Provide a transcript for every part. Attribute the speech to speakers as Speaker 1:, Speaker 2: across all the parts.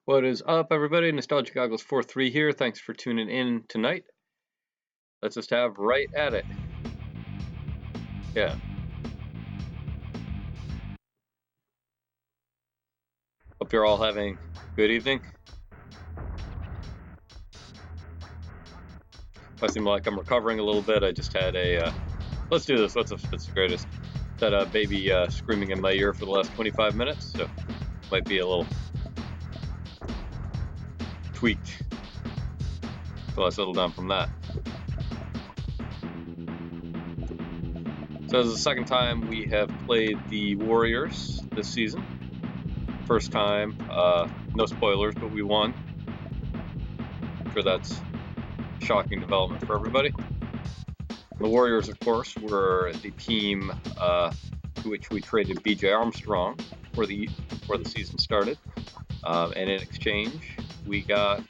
Speaker 1: What is up, everybody? Nostalgia Goggles 43 here. Thanks for tuning in tonight. Let's just have right at it. Yeah. Hope you're all having a good evening. I seem like I'm recovering a little bit. I just had a, let's do this. What's the greatest? Had a baby screaming in my ear for the last 25 minutes, so might be a little tweaked until I settle down from that. So this is the second time we have played the Warriors this season. First time, no spoilers, but we won. I'm sure that's a shocking development for everybody. The Warriors, of course, were the team to which we traded B.J. Armstrong before the season started. And in exchange, we got...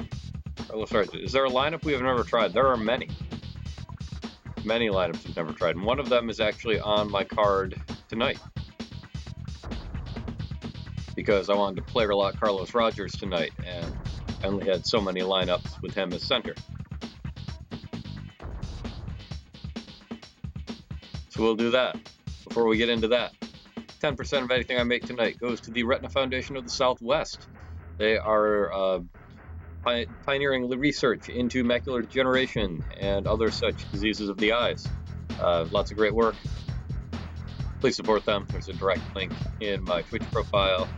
Speaker 1: Oh, sorry, is there a lineup we have never tried? There are many lineups we've never tried, and one of them is actually on my card tonight. Because I wanted to player lock Carlos Rogers tonight, and I only had so many lineups with him as center. So we'll do that. Before we get into that, 10% of anything I make tonight goes to the Retina Foundation of the Southwest. They are pioneering research into macular degeneration and other such diseases of the eyes. Lots of great work. Please support them. There's a direct link in my Twitch profile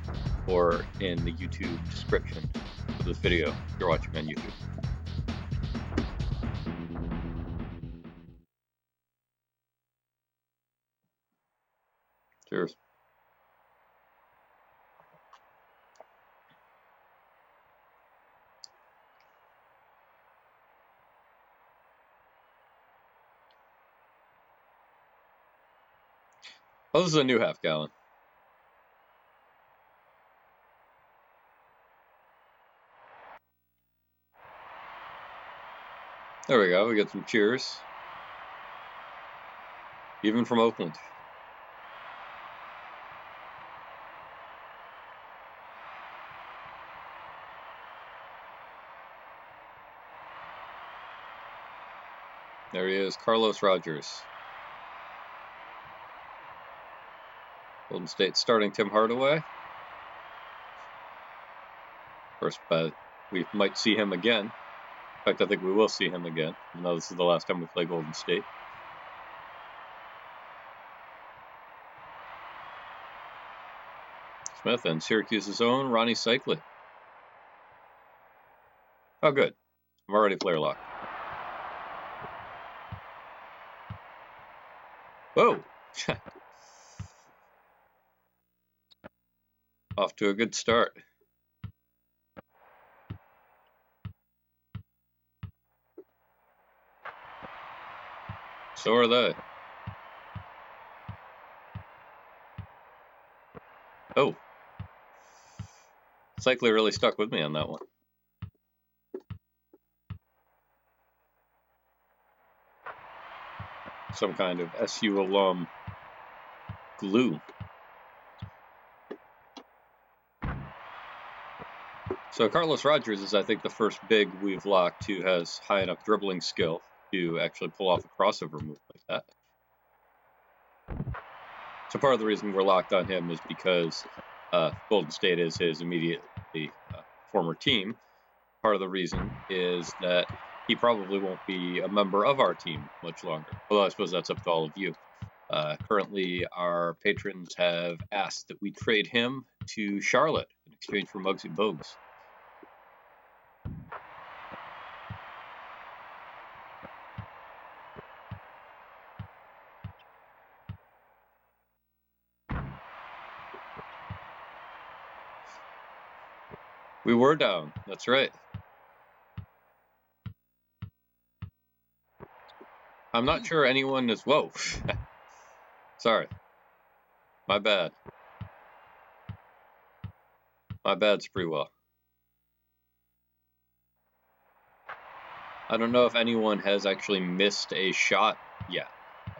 Speaker 1: or in the YouTube description of this video if you're watching on YouTube. Cheers. Oh, this is a new half gallon. There we go, we get some cheers. Even from Oakland. There he is, Carlos Rogers. Golden State starting Tim Hardaway. Of course, but we might see him again. In fact, I think we will see him again, even though this is the last time we play Golden State. Smith and Syracuse's own Ronnie Cycli. Oh, good. I'm already player locked. Whoa! Off to a good start. So are they. Oh. Cycli really stuck with me on that one. Some kind of SU alum glue. So Carlos Rogers is, I think, the first big we've locked who has high enough dribbling skill to actually pull off a crossover move like that. So part of the reason we're locked on him is because Golden State is his immediately former team. Part of the reason is that he probably won't be a member of our team much longer. Although I suppose that's up to all of you. Currently, our patrons have asked that we trade him to Charlotte in exchange for Muggsy Bogues. We were down, that's right. I'm not sure anyone is... Whoa! Sorry. My bad. My bad, Spreewell. I don't know if anyone has actually missed a shot yet.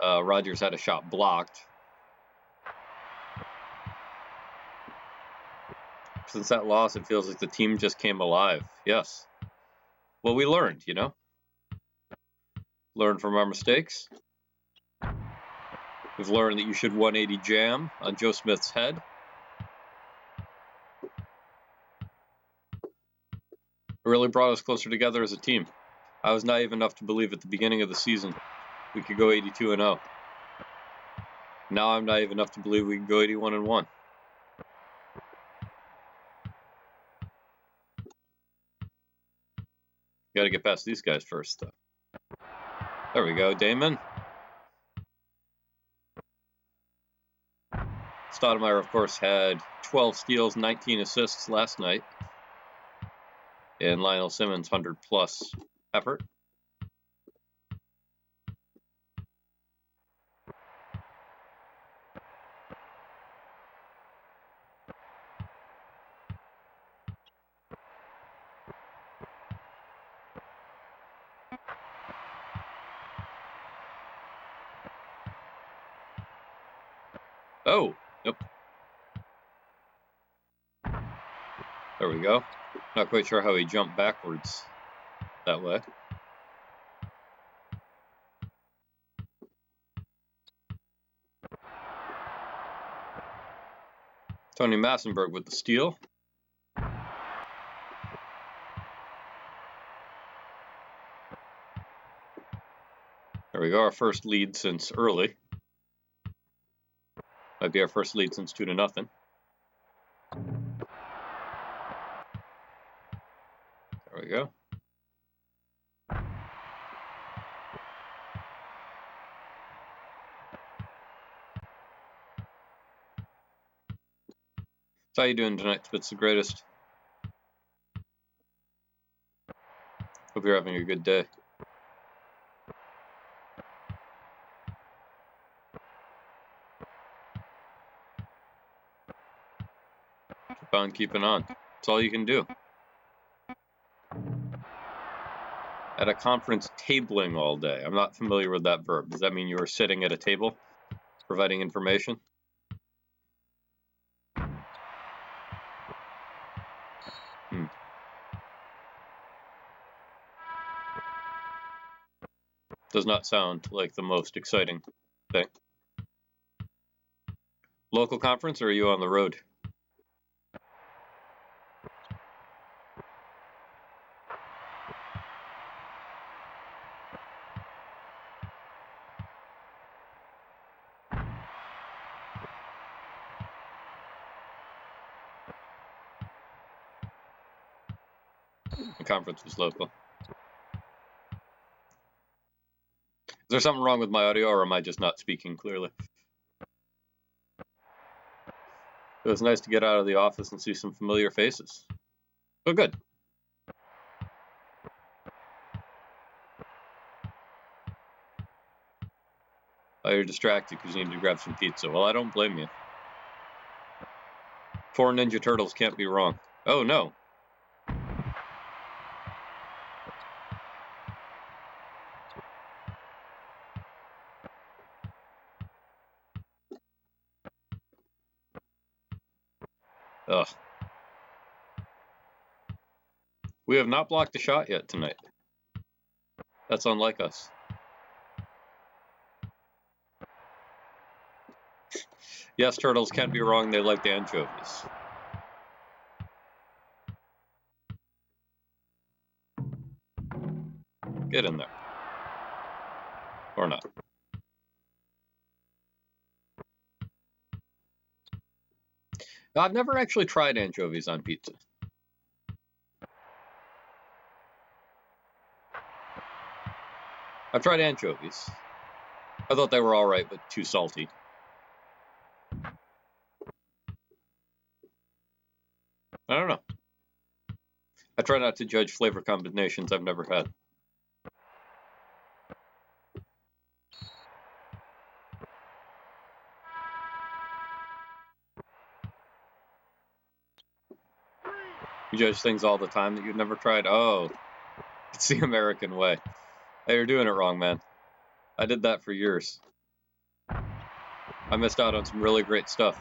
Speaker 1: Rogers had a shot blocked. Since that loss, it feels like the team just came alive. Yes. Well, we learned, you know? Learned from our mistakes. We've learned that you should 180 jam on Joe Smith's head. It really brought us closer together as a team. I was naive enough to believe at the beginning of the season we could go 82-0. Now I'm naive enough to believe we can go 81-1. Got to get past these guys first, though. There we go, Damon. Stoudemire, of course, had 12 steals, 19 assists last night. And Lionel Simmons, 100-plus effort. Oh, yep. There we go. Not quite sure how he jumped backwards that way. Tony Massenberg with the steal. There we go, our first lead since early. Might be our first lead since 2-0. There we go. So how you doing tonight, Spitz the Greatest? Hope you're having a good day. Keep on keeping on. That's all you can do. At a conference tabling all day. I'm not familiar with that verb. Does that mean you were sitting at a table providing information? Does not sound like the most exciting thing. Local conference, or are you on the road? The conference was local. Is there something wrong with my audio, or am I just not speaking clearly? It was nice to get out of the office and see some familiar faces. Oh, good. Oh, you're distracted because you need to grab some pizza. Well, I don't blame you. 4 Ninja Turtles can't be wrong. Oh, no. Ugh. We have not blocked a shot yet tonight. That's unlike us. Yes, turtles can't be wrong. They like anchovies. Get in there. Or not. I've never actually tried anchovies on pizza. I've tried anchovies. I thought they were alright, but too salty. I don't know. I try not to judge flavor combinations I've never had. You judge things all the time that you've never tried? Oh, it's the American way. Hey, you're doing it wrong, man. I did that for years. I missed out on some really great stuff.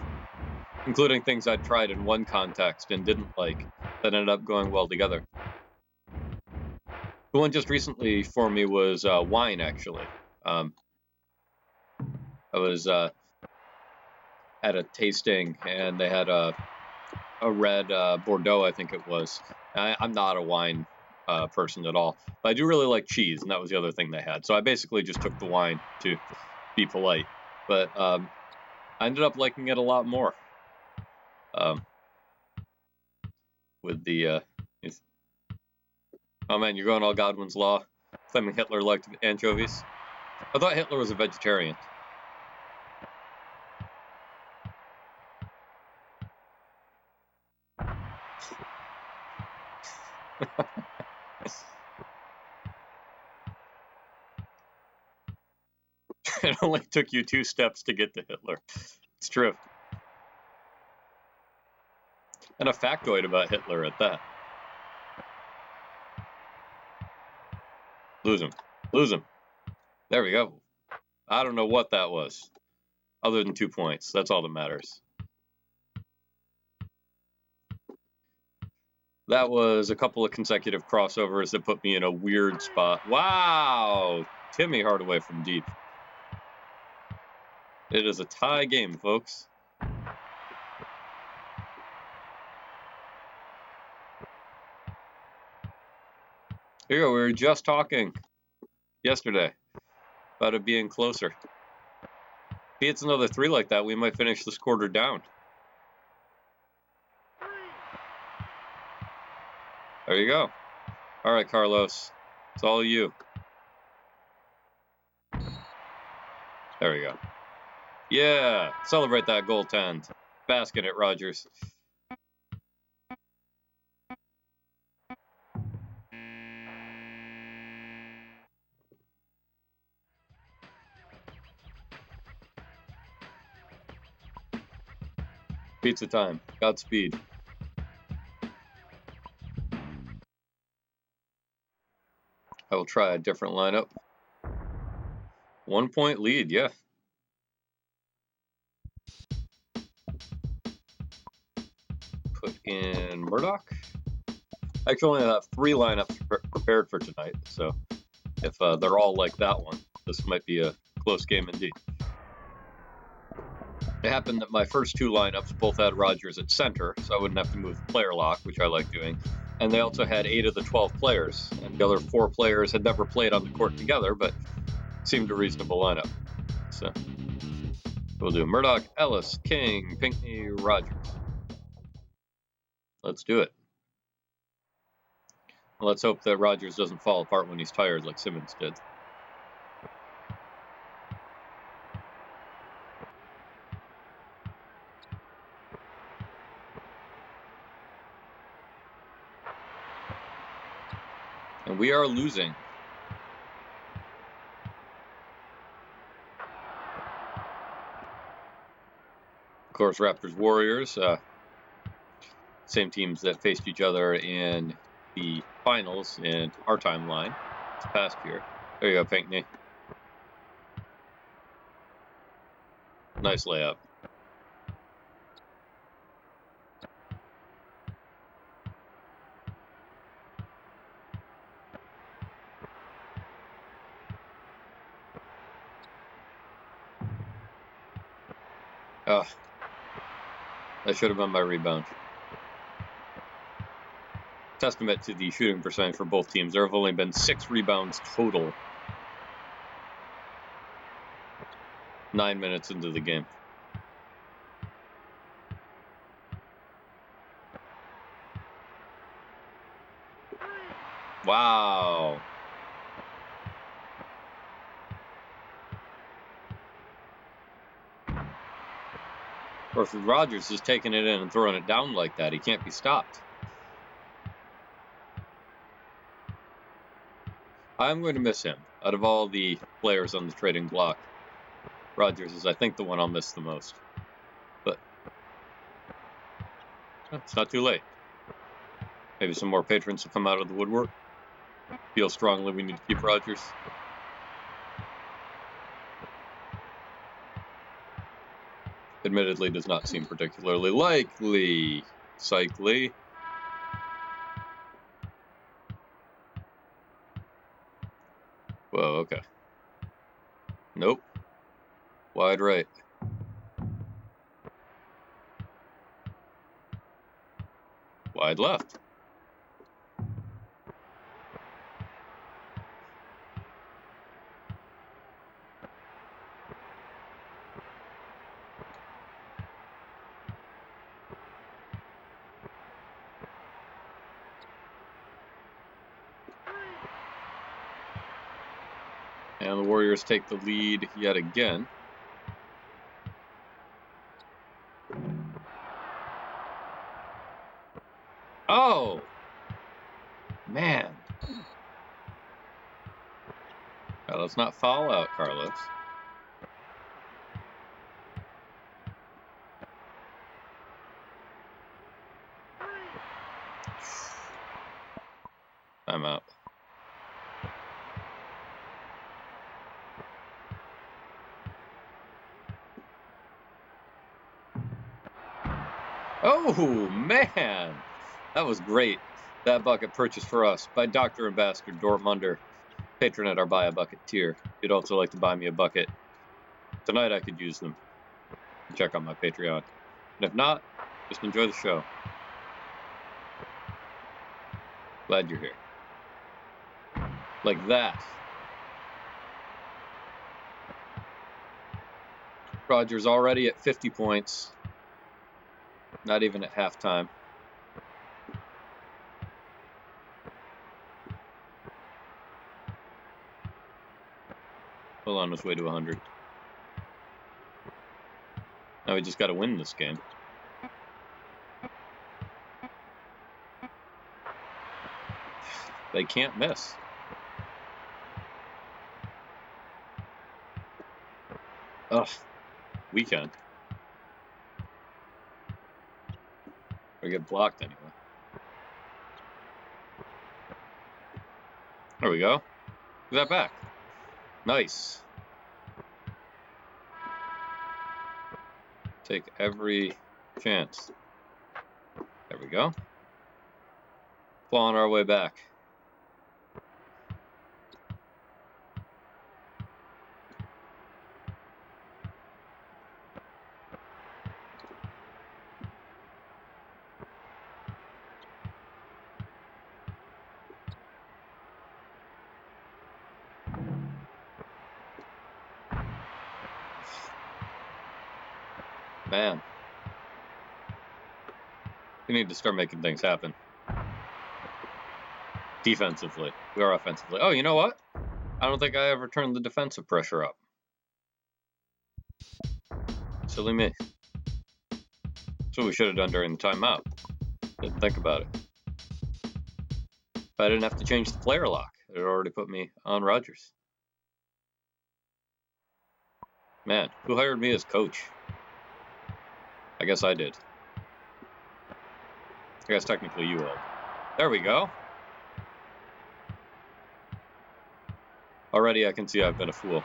Speaker 1: including things I'd tried in one context and didn't like that ended up going well together. The one just recently for me was wine, actually. I was at a tasting, and they had a red Bordeaux, I think it was. I'm not a wine person at all, but I do really like cheese, and that was the other thing they had. So I basically just took the wine to be polite, but I ended up liking it a lot more. With the oh man, you're going all Godwin's Law, claiming Hitler liked anchovies. I thought Hitler was a vegetarian. It only took you 2 steps to get to Hitler. It's true. And a factoid about Hitler at that. Lose him. Lose him. There we go. I don't know what that was. Other than 2 points. That's all that matters. That was a couple of consecutive crossovers that put me in a weird spot. Wow! Timmy Hardaway from deep. It is a tie game, folks. Here we go. We were just talking yesterday about it being closer. If he hits another 3 like that, we might finish this quarter down. There you go. All right, Carlos. It's all you. There we go. Yeah. Celebrate that goaltend. Basket it, Rogers. Pizza time. Godspeed. I will try a different lineup. 1 point lead, yeah. Put in Murdoch. I actually only have 3 lineups prepared for tonight, so if they're all like that one, this might be a close game indeed. It happened that my first 2 lineups both had Rogers at center, so I wouldn't have to move the player lock, which I like doing. And they also had 8 of the 12 players, and the other 4 players had never played on the court together, but seemed a reasonable lineup. So we'll do Murdoch, Ellis, King, Pinckney, Rogers. Let's do it. Let's hope that Rogers doesn't fall apart when he's tired like Simmons did. And we are losing. Of course, Raptors Warriors, same teams that faced each other in the finals in our timeline this past year. There you go, Pinckney. Nice layup. Oh, that should have been my rebound. Testament to the shooting percentage for both teams. There have only been 6 rebounds total. 9 minutes into the game. Wow. Or if Rogers is taking it in and throwing it down like that, he can't be stopped. I'm going to miss him. Out of all the players on the trading block, Rogers is, I think, the one I'll miss the most. But it's not too late. Maybe some more patrons will come out of the woodwork. Feel strongly we need to keep Rogers. admittedly does not seem particularly likely. Cycly. Whoa, okay. Nope. Wide right. Wide left. And the Warriors take the lead yet again. Oh! Man. Now, let's not foul out, Carlos. Timeout. Oh, man! That was great. That bucket purchased for us by Dr. Ambassador Dortmunder. Patron at our Buy a Bucket tier. If you'd also like to buy me a bucket, tonight I could use them. Check out my Patreon. And if not, just enjoy the show. Glad you're here. Like that. Rogers already at 50 points. Not even at halftime. Well on his way to 100. Now we just got to win this game. They can't miss. Ugh. We can. Or get blocked anyway. There we go. Get that back. Nice. Take every chance. There we go. Clawing our way back. Man. We need to start making things happen. Defensively. We are offensively. Oh, you know what? I don't think I ever turned the defensive pressure up. Silly me. That's what we should have done during the timeout. Didn't think about it. If I didn't have to change the player lock, it had already put me on Rogers. Man, who hired me as coach? I guess I did. I guess technically you all. There we go. Already I can see I've been a fool.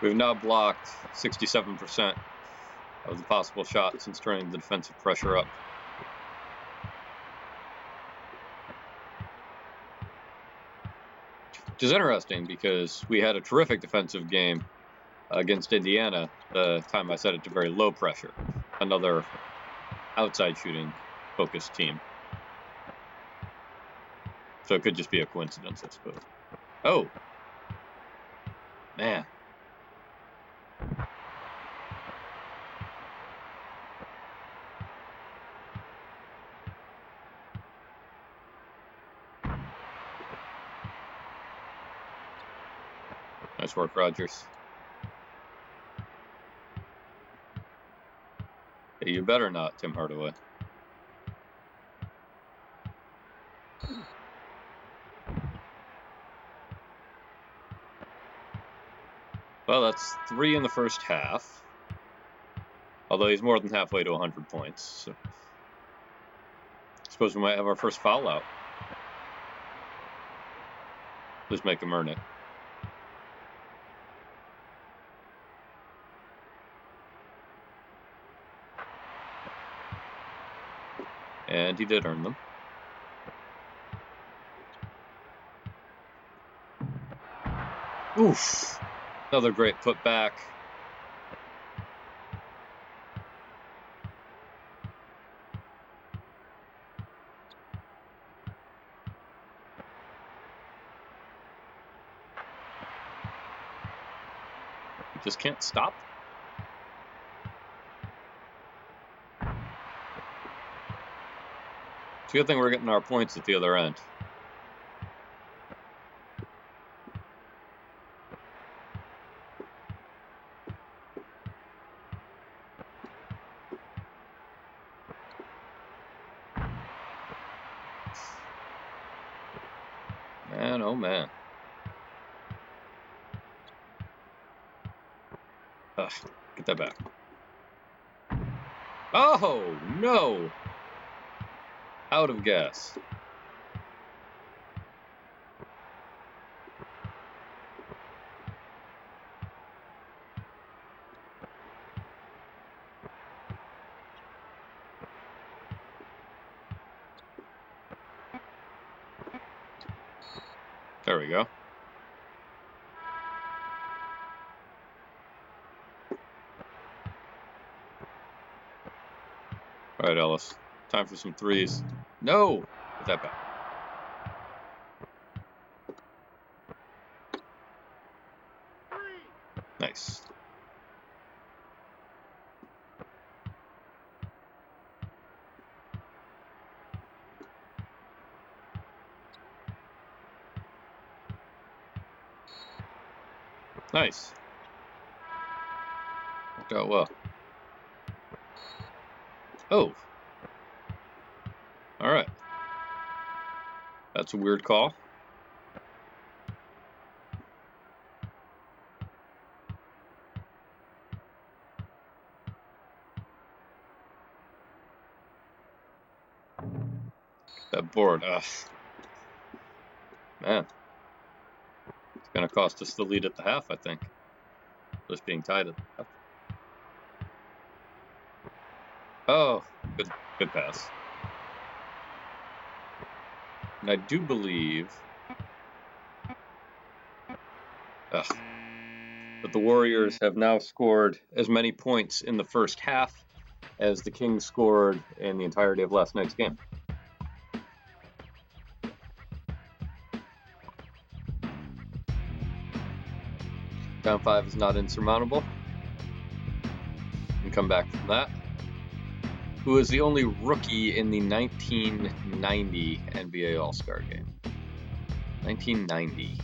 Speaker 1: We've now blocked 67% of the possible shots since turning the defensive pressure up. Which is interesting because we had a terrific defensive game against Indiana the time I set it to very low pressure. Another outside shooting focused team. So it could just be a coincidence, I suppose. Oh! Man. Nice work, Rogers. Hey, you better not, Tim Hardaway. Well, that's 3 in the first half. Although he's more than halfway to 100 points. So I suppose we might have our first foul out. Just make him earn it. And he did earn them. Oof! Another great putback. He just can't stop. It's a good thing we're getting our points at the other end. Man, oh man. Ugh, get that back. Oh, no! Out of gas. There we go. All right, Ellis. Time for some threes. No! Get that back. Nice. Nice. Worked out well. Oh. All right. That's a weird call. That board. Man. It's going to cost us the lead at the half, I think. Just being tied at the half. Oh, good pass. And I do believe that the Warriors have now scored as many points in the first half as the Kings scored in the entirety of last night's game. Down 5 is not insurmountable. And come back from that. Who is the only rookie in the 1990 NBA All-Star game? 1990.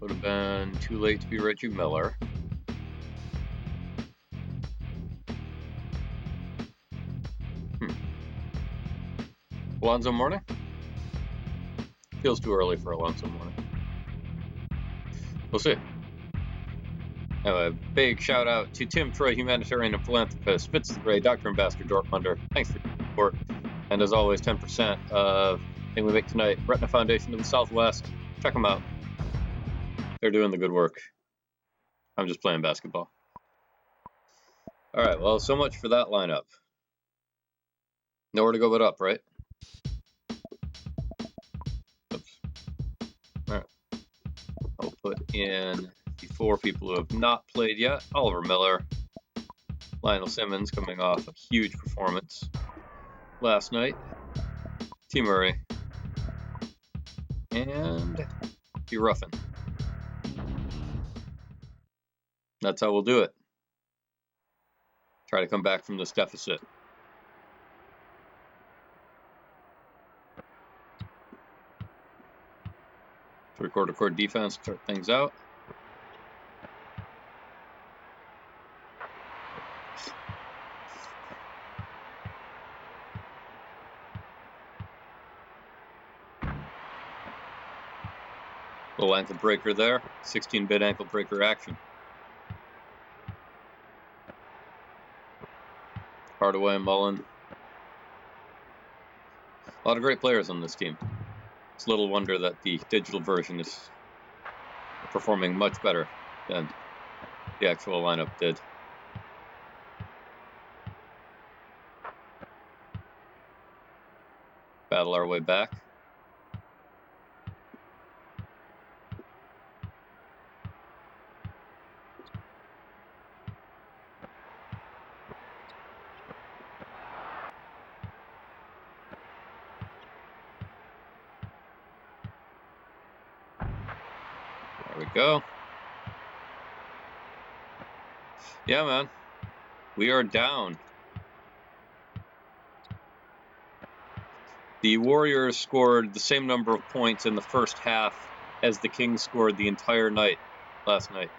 Speaker 1: Would have been too late to be Reggie Miller. Alonzo Mourning? Feels too early for Alonzo Mourning. We'll see. A big shout out to Tim Troy, humanitarian and philanthropist, Fitz the Gray, Dr. Ambassador Dortmunder. Thanks for your support. And as always, 10% of anything we make tonight, Retina Foundation of the Southwest. Check them out. They're doing the good work. I'm just playing basketball. All right, well, so much for that lineup. Nowhere to go but up, right? Oops. All right. I'll put in the 4 people who have not played yet. Oliver Miller, Lionel Simmons coming off a huge performance last night, T. Murray, and T. Ruffin. That's how we'll do it. Try to come back from this deficit. Record defense, start things out. Little ankle breaker there, 16-bit ankle breaker action. Hardaway, Mullen. A lot of great players on this team. It's little wonder that the digital version is performing much better than the actual lineup did. Battle our way back. There we go. Yeah, man. We are down. The Warriors scored the same number of points in the first half as the Kings scored the entire night last night.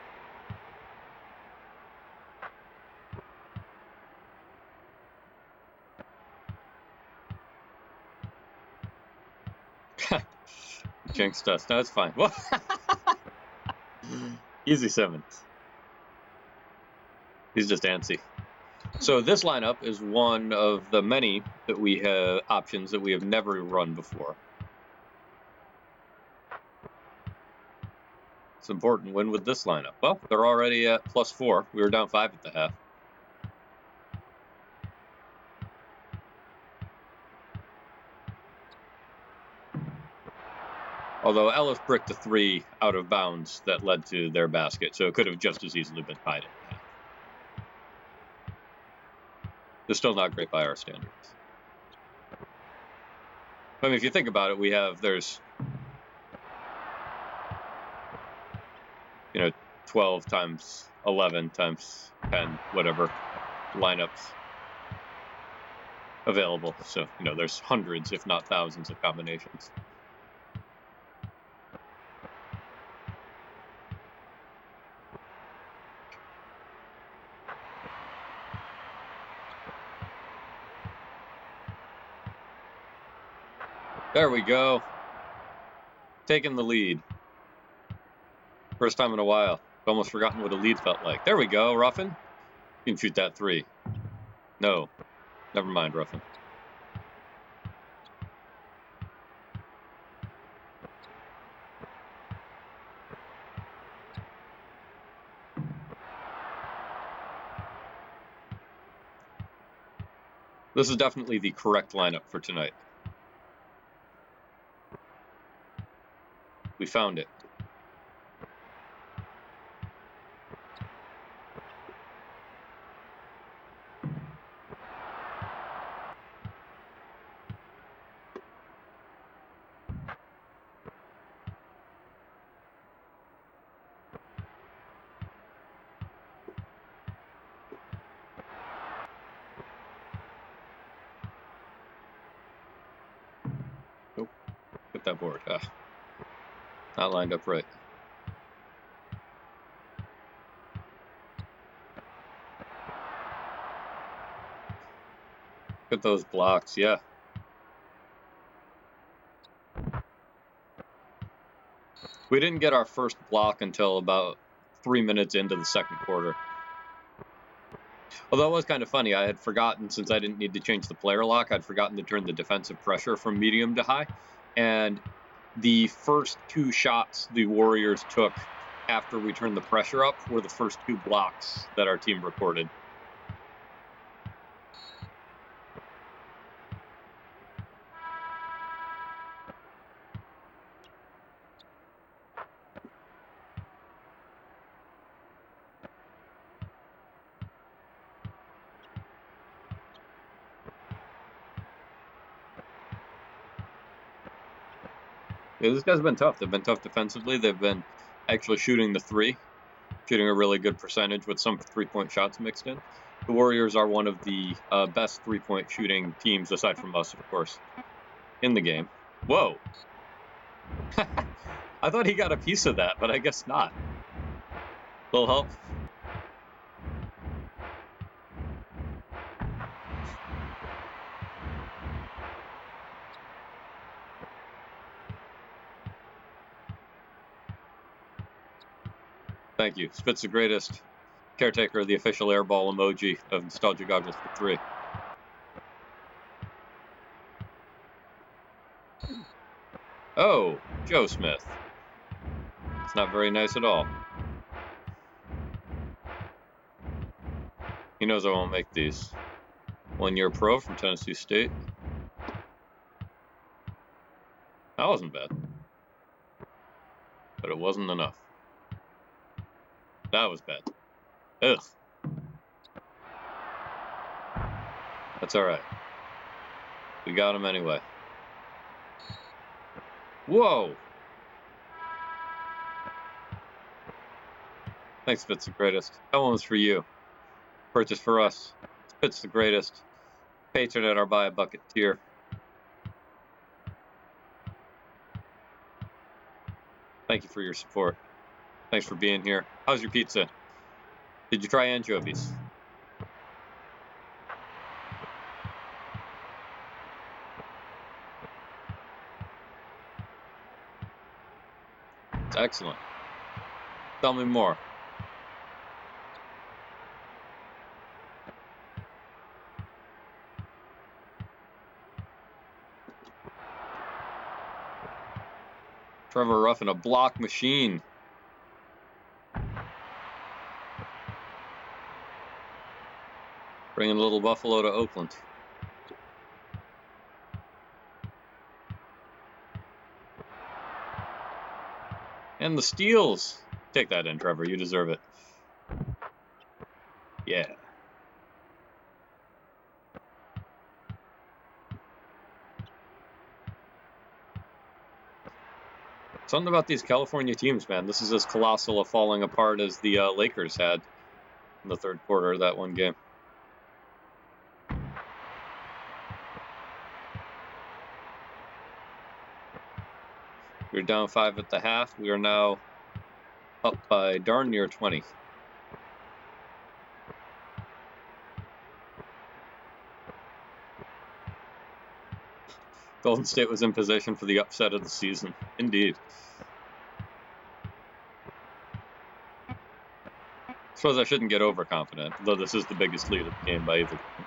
Speaker 1: Jinxed us. No, it's fine. Easy Simmons. He's just antsy. So this lineup is one of the many that we have options that we have never run before. It's important to win with this lineup. Well, they're already at +4. We were down 5 at the half. Although Ellis bricked a 3 out of bounds that led to their basket, so it could have just as easily been tied at the half. They're still not great by our standards. I mean, if you think about it, there's 12 times 11 times 10, whatever, lineups available. So, there's hundreds, if not thousands, of combinations. There we go. Taking the lead. First time in a while. Almost forgotten what a lead felt like. There we go, Ruffin. You can shoot that 3. No. Never mind, Ruffin. This is definitely the correct lineup for tonight. We found it. Oh, hit that board. Not lined up right. Look at those blocks, yeah. We didn't get our first block until about 3 minutes into the second quarter. Although it was kind of funny, I had forgotten, since I didn't need to change the player lock, I'd forgotten to turn the defensive pressure from medium to high. And the first 2 shots the Warriors took after we turned the pressure up were the first 2 blocks that our team recorded. Yeah, these guys have been tough. They've been tough defensively. They've been actually shooting the 3, shooting a really good percentage with some 3-point shots mixed in. The Warriors are one of the best 3-point shooting teams, aside from us, of course, in the game. Whoa. I thought he got a piece of that, but I guess not. Little help. Thank you. Spit's the greatest. Caretaker, the official airball emoji of Nostalgia Goggles for 3. Oh, Joe Smith. It's not very nice at all. He knows I won't make these. 1-year pro from Tennessee State. That wasn't bad. But it wasn't enough. That was bad. Ugh. That's alright. We got him anyway. Whoa! Thanks, Fitz the Greatest. That one was for you. Purchase for us. Fitz the Greatest. Patron at our Buy a Bucket tier. Thank you for your support. Thanks for being here. How's your pizza? Did you try anchovies? It's excellent. Tell me more. Trevor Ruffin, a block machine. Bringing Little Buffalo to Oakland. And the steals. Take that in, Trevor. You deserve it. Yeah. Something about these California teams, man. This is as colossal a falling apart as the Lakers had in the third quarter of that one game. We were down 5 at the half. We are now up by darn near 20. Golden State was in position for the upset of the season. Indeed. Suppose I shouldn't get overconfident, though this is the biggest lead of the game by either team.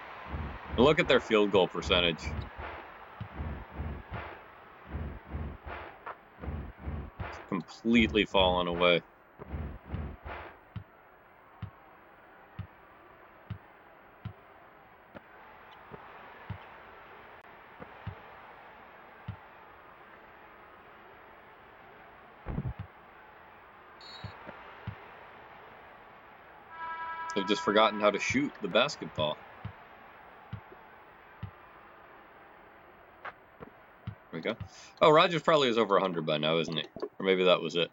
Speaker 1: And look at their field goal percentage. It's completely fallen away. They've just forgotten how to shoot the basketball. There we go. Oh, Rogers probably is over 100 by now, isn't he? Or maybe that was it.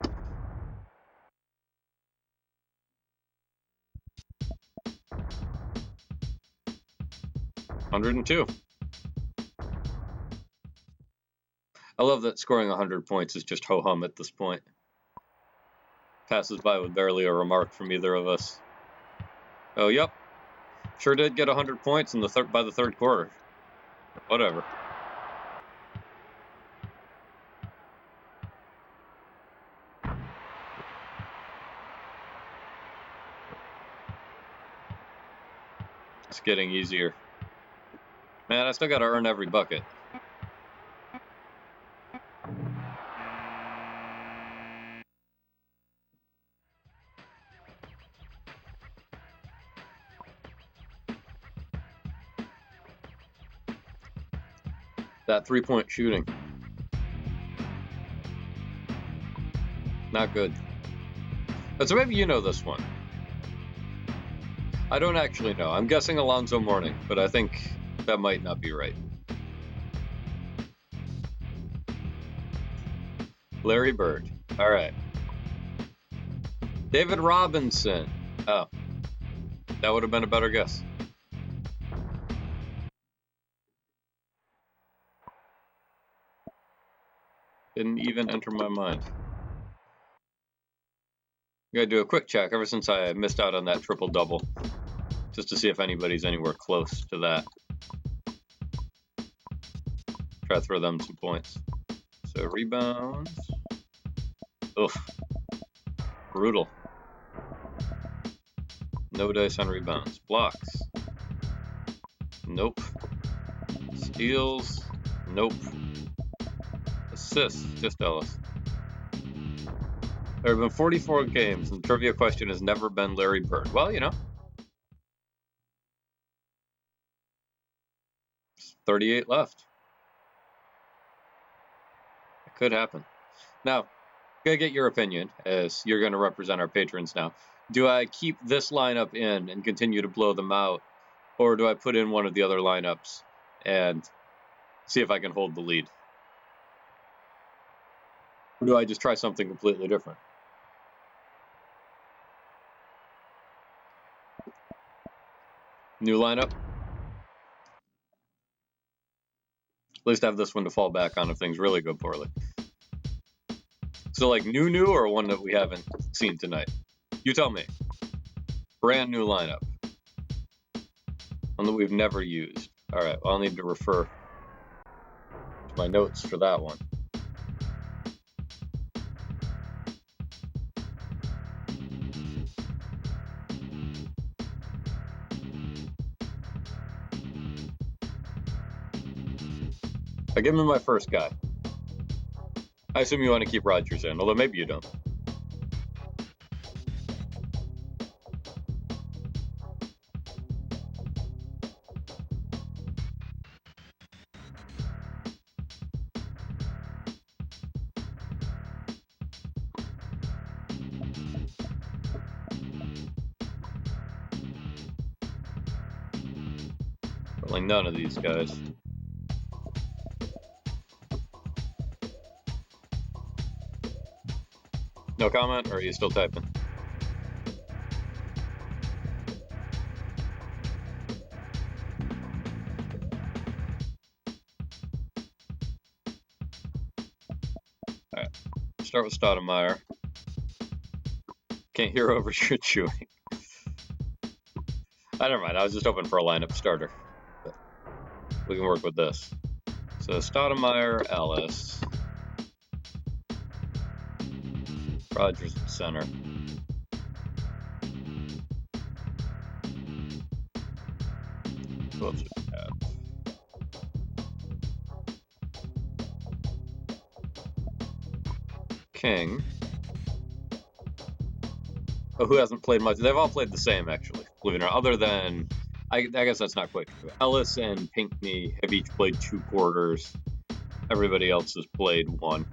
Speaker 1: $102. I love that scoring 100 points is just ho-hum at this point. Passes by with barely a remark from either of us. Oh, yep. Sure did get 100 points in the by the third quarter. Whatever. It's getting easier. Man, I still gotta earn every bucket. That three-point shooting. Not good. But so maybe you know this one. I don't actually know. I'm guessing Alonzo Mourning, but I think that might not be right. Larry Bird. All right. David Robinson. Oh. That would have been a better guess. Didn't even enter my mind. Gotta do a quick check ever since I missed out on that triple-double. Just to see if anybody's anywhere close to that. Try to throw them some points. So rebounds. Oof. Brutal. No dice on rebounds. Blocks. Nope. Steals. Nope. assists, just Ellis. There have been 44 games, and the trivia question has never been Larry Bird. Well, you know. 38 left. It could happen. Now, gotta get your opinion, as you're going to represent our patrons now. Do I keep this lineup in and continue to blow them out, or do I put in one of the other lineups and see if I can hold the lead? Or do I just try something completely different? New lineup. At least I have this one to fall back on if things really go poorly. So like new or one that we haven't seen tonight? You tell me. Brand new lineup. One that we've never used. All right, well, I'll need to refer to my notes for that one. I give him my first guy. I assume you want to keep Rodgers in, although maybe you don't. Probably none of these guys. No comment, or are you still typing? Alright, start with Stoudemire. Can't hear over your chewing. Never mind, I was just hoping for a lineup starter. But we can work with this. So Stoudemire, Ellis. Rodgers at center. Who else would we have? King. Oh, who hasn't played much? They've all played the same, actually, believe it or not. Other than, I guess that's not quite true. Ellis and Pinckney have each played 2 quarters. Everybody else has played 1.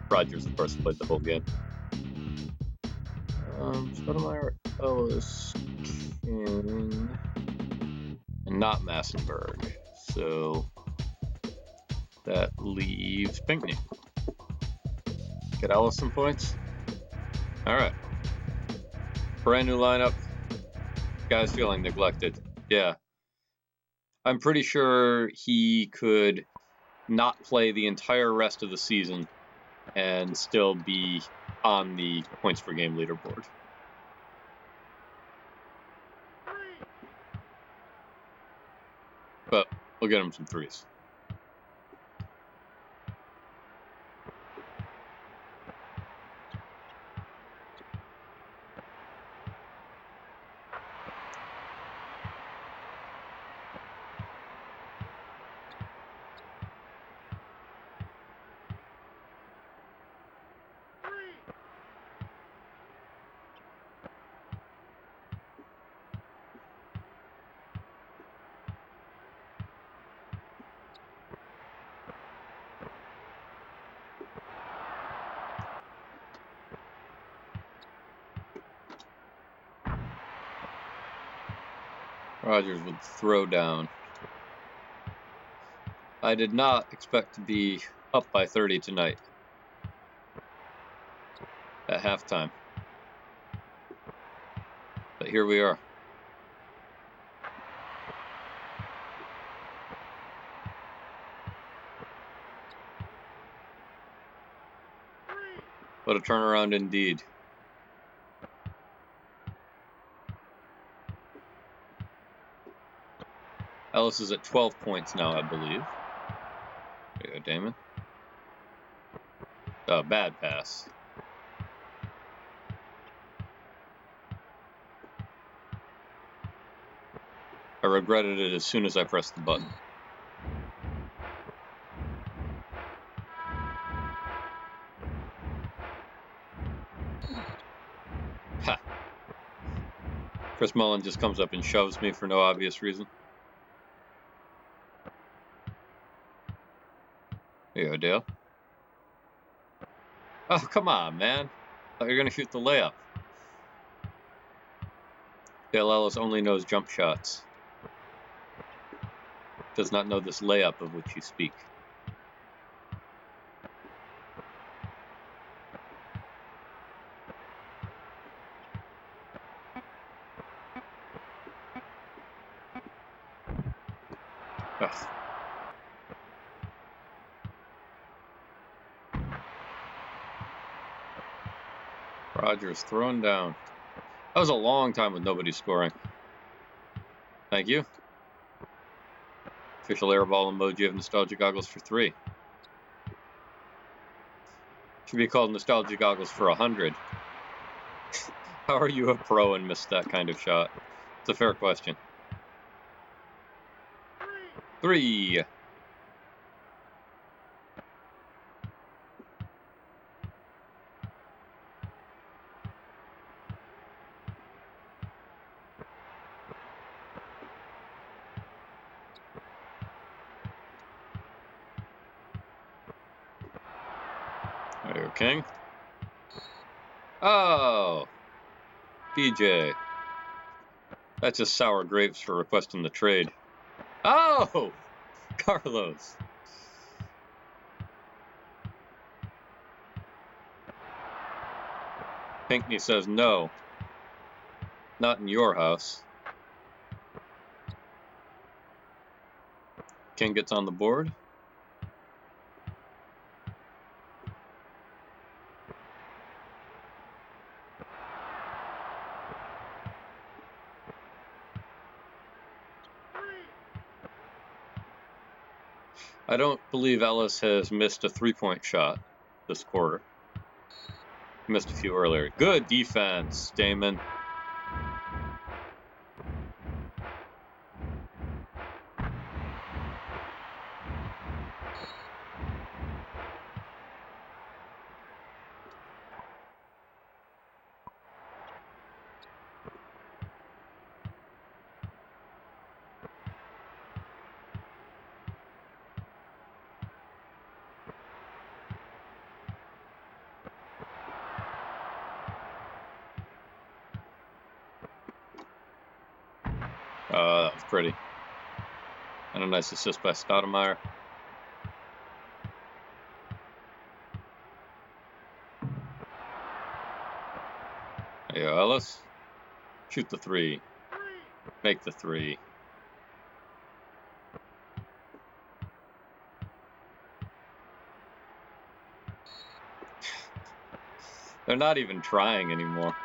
Speaker 1: Rodgers, of course, played the whole game. Stoudemire, Ellis, King, and not Massenberg. So that leaves Pinckney. Get Ellis some points. All right. Brand new lineup. Guy's feeling neglected. Yeah. I'm pretty sure he could not play the entire rest of the season and still be on the points per game leaderboard. But we'll get him some 3s. Rodgers would throw down. I did not expect to be up by 30 tonight at halftime. But here we are. What a turnaround indeed. Ellis is at 12 points now, I believe. There you go, Damon. Oh, bad pass. I regretted it as soon as I pressed the button. Chris Mullin just comes up and shoves me for no obvious reason. There you go, Dale. Oh, come on, man. I thought you were going to shoot the layup. Dale Ellis only knows jump shots. Does not know this layup of which you speak. Ugh. Rogers thrown down. That was a long time with nobody scoring. Thank you. Official airball emoji of nostalgia goggles for 3. Should be called nostalgia goggles for 100. How are you a pro and missed that kind of shot? It's a fair question. 3. There you go, King. Oh, BJ. That's just sour grapes for requesting the trade. Oh, Carlos. Pinckney says no. Not in your house. King gets on the board. I don't believe Ellis has missed a 3-point shot this quarter. He missed a few earlier. Good defense, Damon. That was pretty. And a nice assist by Stoudemire. There you go, Ellis. Shoot the 3. Make the 3. They're not even trying anymore.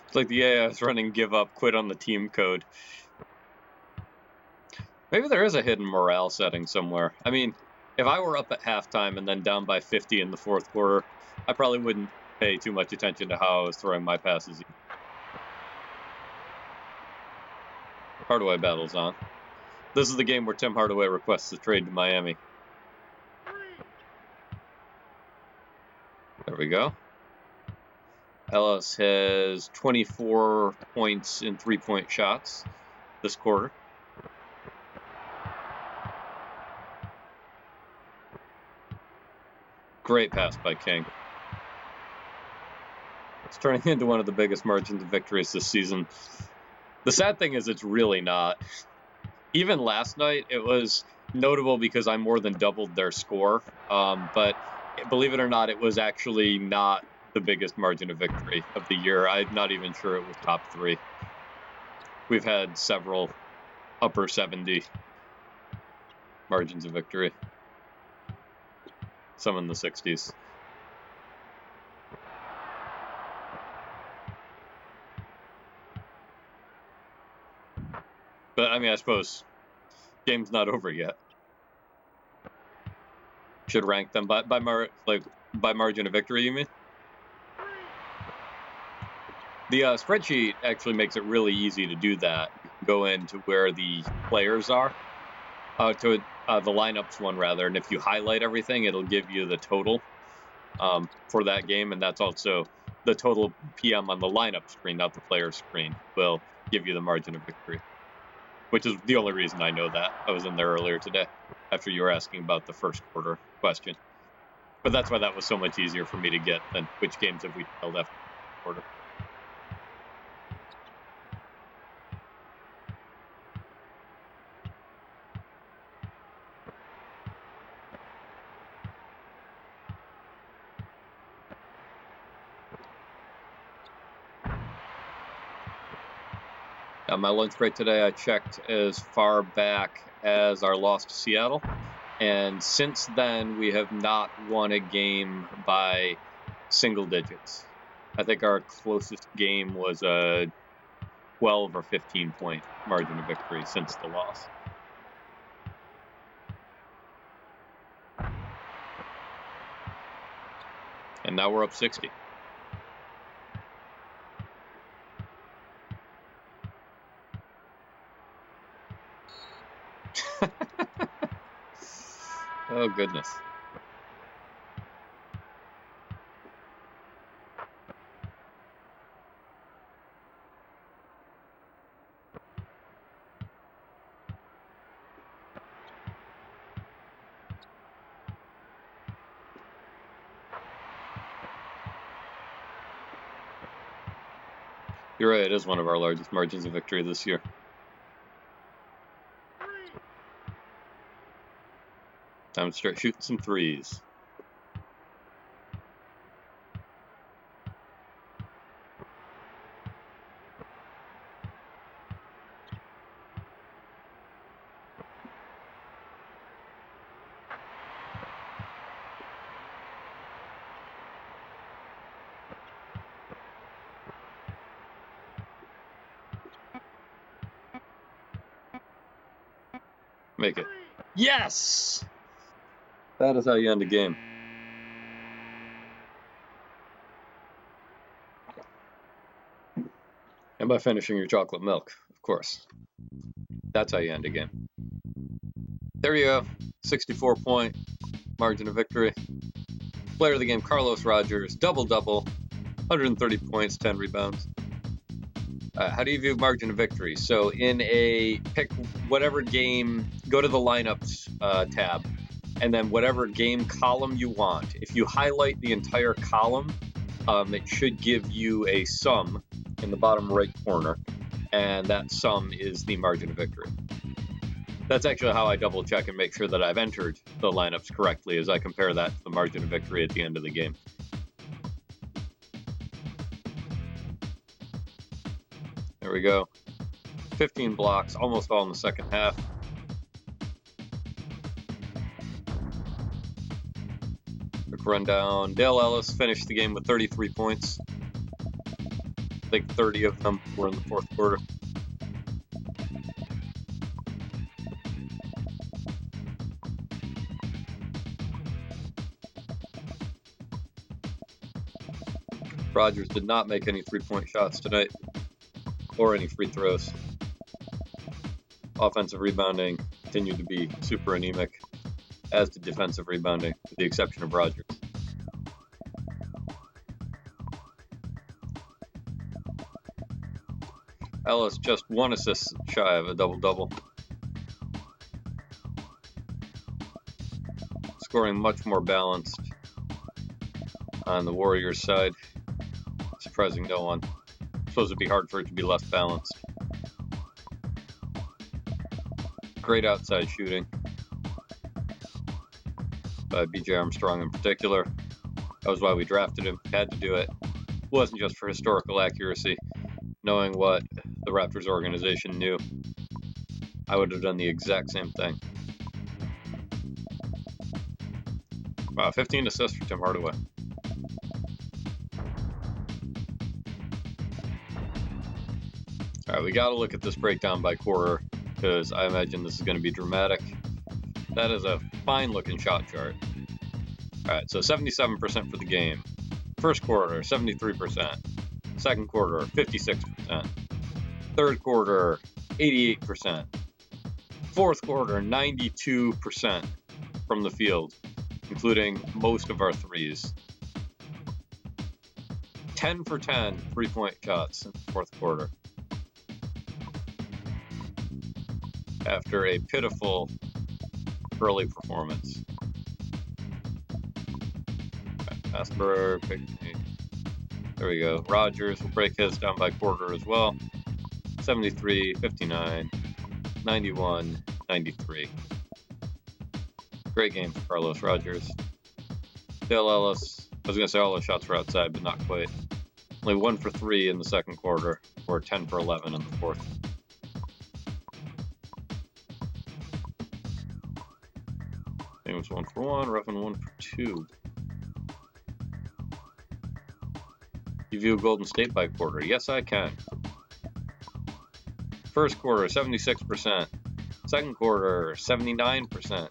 Speaker 1: It's like the AI is running give up, quit on the team code. Maybe there is a hidden morale setting somewhere. I mean, if I were up at halftime and then down by 50 in the fourth quarter, I probably wouldn't pay too much attention to how I was throwing my passes. Hardaway battles on. This is the game where Tim Hardaway requests the trade to Miami. There we go. Ellis has 24 points in 3-point shots this quarter. Great pass by King. It's turning into one of the biggest margins of victories this season. The sad thing is it's really not. Even last night, it was notable because I more than doubled their score. But believe it or not, it was actually not the biggest margin of victory of the year. I'm not even sure it was top 3. We've had several upper 70 margins of victory. Some in the 60s. But I mean, I suppose game's not over yet. Should rank them by like By margin of victory, you mean? The spreadsheet actually makes it really easy to do that. You can go into where the players are, to the lineups one rather, and if you highlight everything, it'll give you the total for that game, and that's also the total PM on the lineup screen, not the player screen, will give you the margin of victory, which is the only reason I know that. I was in there earlier today after you were asking about the first quarter question. But that's why that was so much easier for me to get than which games have we held after the quarter. On my lunch break today, I checked as far back as our loss to Seattle. And since then, we have not won a game by single digits. I think our closest game was a 12 or 15-point margin of victory since the loss. And now we're up 60. Oh, goodness. You're right, it is one of our largest margins of victory this year. Time to start shooting some threes. Make it. Yes! That is how you end a game. And by finishing your chocolate milk, of course. That's how you end a game. There you go. 64-point margin of victory. Player of the game, Carlos Rogers. Double-double. 130 points, 10 rebounds. How do you view margin of victory? So in a pick whatever game, go to the lineups tab, and then whatever game column you want. If you highlight the entire column, it should give you a sum in the bottom right corner, and that sum is the margin of victory. That's actually how I double check and make sure that I've entered the lineups correctly, as I compare that to the margin of victory at the end of the game. There we go. 15 blocks, almost all in the second half. Quick rundown. Dale Ellis finished the game with 33 points. I think 30 of them were in the fourth quarter. Rogers did not make any three-point shots tonight, or any free throws. Offensive rebounding continued to be super anemic, as did defensive rebounding, with the exception of Rogers. Ellis just one assist shy of a double-double. Scoring much more balanced on the Warriors side. Surprising no one. Supposed to be hard for it to be less balanced. Great outside shooting by B.J. Armstrong in particular. That was why we drafted him. Had to do it. It wasn't just for historical accuracy. Knowing what the Raptors organization knew, I would have done the exact same thing. Wow, 15 assists for Tim Hardaway. All right, we got to look at this breakdown by quarter, because I imagine this is going to be dramatic. That is a fine-looking shot chart. All right, so 77% for the game. First quarter, 73%. Second quarter, 56%. Third quarter, 88%. Fourth quarter, 92% from the field, including most of our threes. 10 for 10 three-point shots in the fourth quarter. After a pitiful early performance. Asper, there we go. Rogers will break his down by quarter as well. 73, 59, 91, 93. Great game for Carlos Rogers. Dale Ellis, I was going to say all those shots were outside, but not quite. Only 1 for 3 in the second quarter, or 10 for 11 in the fourth. James 1 for 1, Ruffin 1 for 2. You view Golden State by quarter? Yes, I can. First quarter, 76%. Second quarter, 79%.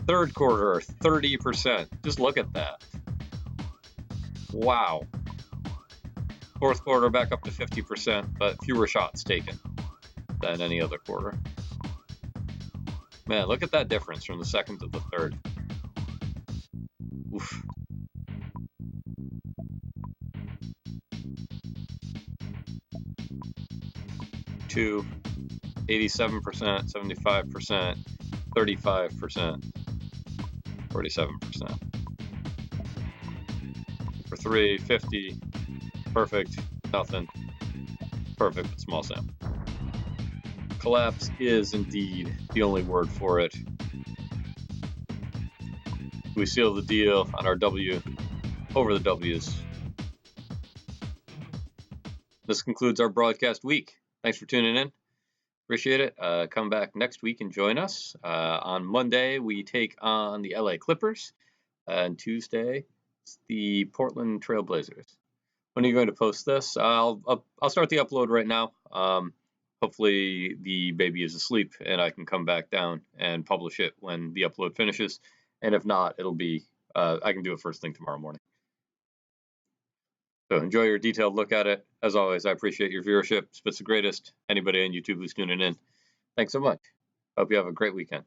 Speaker 1: Third quarter, 30%. Just look at that. Wow. Fourth quarter back up to 50%, but fewer shots taken than any other quarter. Man, look at that difference from the second to the third. Oof. Two, 87%, 75%, 35%, 47%. For 3, 50, perfect, nothing, perfect, but small sample. Collapse is indeed the only word for it. We seal the deal on our W over the W's. This concludes our broadcast week. Thanks for tuning in. Appreciate it. Come back next week and join us. On Monday, we take on the LA Clippers. And Tuesday, it's the Portland Trail Blazers. When are you going to post this? I'll start the upload right now. Hopefully the baby is asleep and I can come back down and publish it when the upload finishes. And if not, it'll be, I can do it first thing tomorrow morning. So enjoy your detailed look at it. As always, I appreciate your viewership. Spit's the greatest. Anybody on YouTube who's tuning in, thanks so much. Hope you have a great weekend.